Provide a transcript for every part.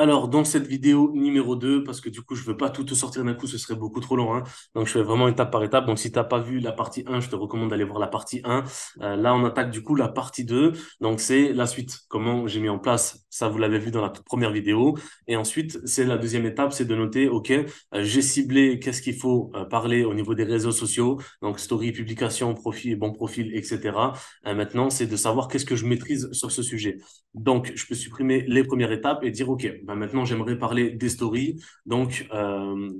Alors, dans cette vidéo numéro 2, parce que du coup, je veux pas tout te sortir d'un coup, ce serait beaucoup trop long, hein. Donc, je fais vraiment étape par étape. Donc, si t'as pas vu la partie 1, je te recommande d'aller voir la partie 1. Là, on attaque du coup la partie 2. Donc, c'est la suite. Comment j'ai mis en place. Ça, vous l'avez vu dans la toute première vidéo. Et ensuite, c'est la deuxième étape, c'est de noter, OK, j'ai ciblé qu'est-ce qu'il faut parler au niveau des réseaux sociaux. Donc, story, publication, profil, bon profil, etc. Maintenant, c'est de savoir qu'est-ce que je maîtrise sur ce sujet. Donc, je peux supprimer les premières étapes et dire, OK, ben maintenant, j'aimerais parler des stories. Donc,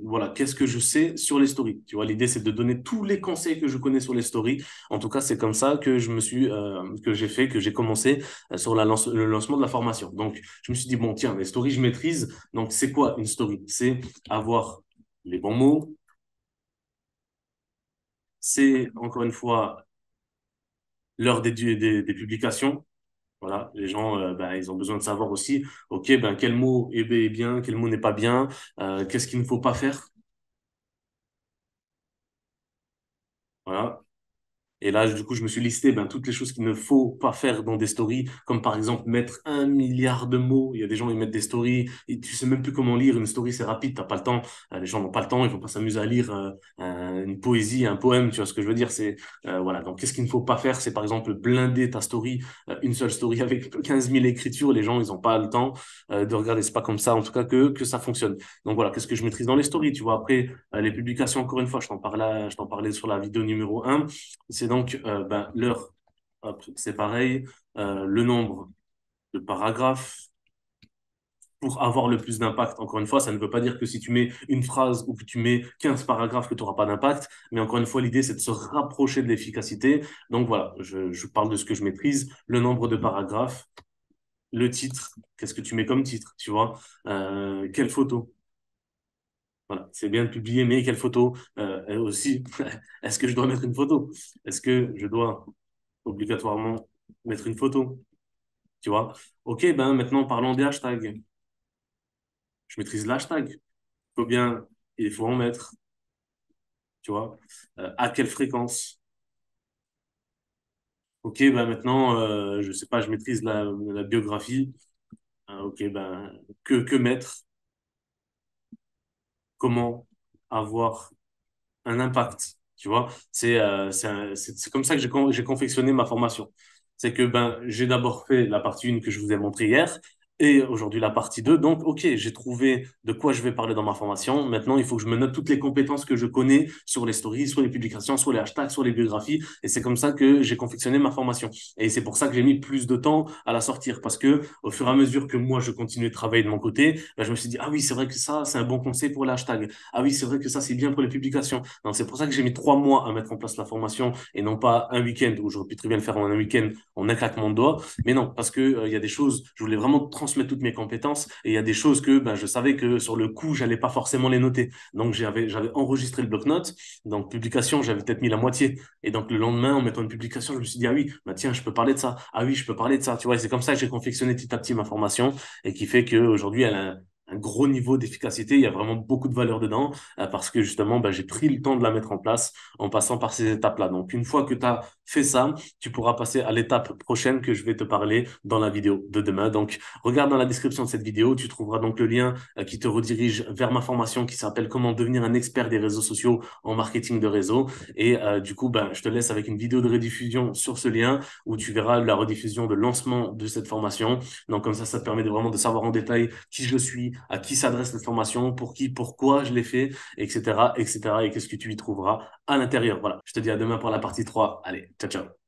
voilà, qu'est-ce que je sais sur les stories? Tu vois, l'idée, c'est de donner tous les conseils que je connais sur les stories. En tout cas, c'est comme ça que que j'ai commencé sur le lancement de la formation. Donc, je me suis dit, bon, tiens, les stories, je maîtrise. Donc, c'est quoi une story? C'est avoir les bons mots. C'est, encore une fois, l'heure des publications. Voilà, les gens, ben, ils ont besoin de savoir aussi, OK, ben, quel mot est bien, quel mot n'est pas bien, qu'est-ce qu'il ne faut pas faire. Voilà. Et là, du coup, je me suis listé ben, toutes les choses qu'il ne faut pas faire dans des stories, comme par exemple mettre 1 milliard de mots. Il y a des gens, ils mettent des stories, et tu sais même plus comment lire. Une story, c'est rapide, t'as pas le temps. Les gens n'ont pas le temps, ils vont pas s'amuser à lire une poésie, un poème, tu vois ce que je veux dire. C'est voilà. Donc, qu'est-ce qu'il ne faut pas faire? C'est par exemple blinder ta story, une seule story avec 15 000 écritures. Les gens, ils ont pas le temps de regarder. C'est pas comme ça, en tout cas, que ça fonctionne. Donc voilà, qu'est-ce que je maîtrise dans les stories, tu vois. Après, les publications, encore une fois, je t'en parlais sur la vidéo numéro 1. C'est donc ben, l'heure, hop, c'est pareil, le nombre de paragraphes pour avoir le plus d'impact. Encore une fois, ça ne veut pas dire que si tu mets une phrase ou que tu mets 15 paragraphes que tu n'auras pas d'impact, mais encore une fois, l'idée, c'est de se rapprocher de l'efficacité. Donc voilà, je parle de ce que je maîtrise, le nombre de paragraphes, le titre, qu'est-ce que tu mets comme titre, tu vois, quelle photo. Voilà, c'est bien de publier, mais quelle photo? Et aussi, est-ce que je dois mettre une photo? Est-ce que je dois obligatoirement mettre une photo, tu vois. Ok, ben maintenant parlons des hashtags. Je maîtrise l'hashtag. Faut bien, il faut en mettre, tu vois. À quelle fréquence? Ok, ben maintenant, je sais pas, je maîtrise la biographie. Ok, ben que mettre? Comment avoir un impact, tu vois. C'est comme ça que j'ai confectionné ma formation. C'est que ben j'ai d'abord fait la partie 1 que je vous ai montré hier et aujourd'hui la partie 2. Donc, OK, j'ai trouvé de quoi je vais parler dans ma formation. Maintenant, il faut que je me note toutes les compétences que je connais sur les stories, sur les publications, sur les hashtags, sur les biographies. Et c'est comme ça que j'ai confectionné ma formation. Et c'est pour ça que j'ai mis plus de temps à la sortir parce que au fur et à mesure que moi je continuais de travailler de mon côté, ben, je me suis dit, ah oui, c'est vrai que ça, c'est un bon conseil pour les hashtags. Ah oui, c'est vrai que ça, c'est bien pour les publications. Donc, c'est pour ça que j'ai mis 3 mois à mettre en place la formation et non pas un week-end où j'aurais pu très bien le faire en un week-end en un claquement de doigts. Mais non, parce que, il y a des choses, je voulais vraiment transmettre toutes mes compétences et il y a des choses que, ben, je savais que sur le coup, j'allais pas forcément les noter. Donc, j'avais enregistré le bloc-notes. Donc, publication, j'avais peut-être mis la moitié. Et donc, le lendemain, en mettant une publication, je me suis dit, ah oui, bah, tiens, je peux parler de ça. Ah oui, je peux parler de ça. Tu vois, et c'est comme ça que j'ai confectionné petit à petit ma formation et qui fait qu'aujourd'hui, elle a un gros niveau d'efficacité. Il y a vraiment beaucoup de valeur dedans parce que justement, ben, j'ai pris le temps de la mettre en place en passant par ces étapes-là. Donc, une fois que tu as fait ça, tu pourras passer à l'étape prochaine que je vais te parler dans la vidéo de demain. Donc, regarde dans la description de cette vidéo, tu trouveras donc le lien qui te redirige vers ma formation qui s'appelle Comment devenir un expert des réseaux sociaux en marketing de réseau. Et du coup, ben, je te laisse avec une vidéo de rediffusion sur ce lien où tu verras la rediffusion de lancement de cette formation. Donc, comme ça te permet de vraiment de savoir en détail qui je suis, à qui s'adresse cette formation, pour qui, pourquoi je l'ai fait, etc., etc., et qu'est-ce que tu y trouveras à l'intérieur. Voilà. Je te dis à demain pour la partie 3. Allez, ciao, ciao.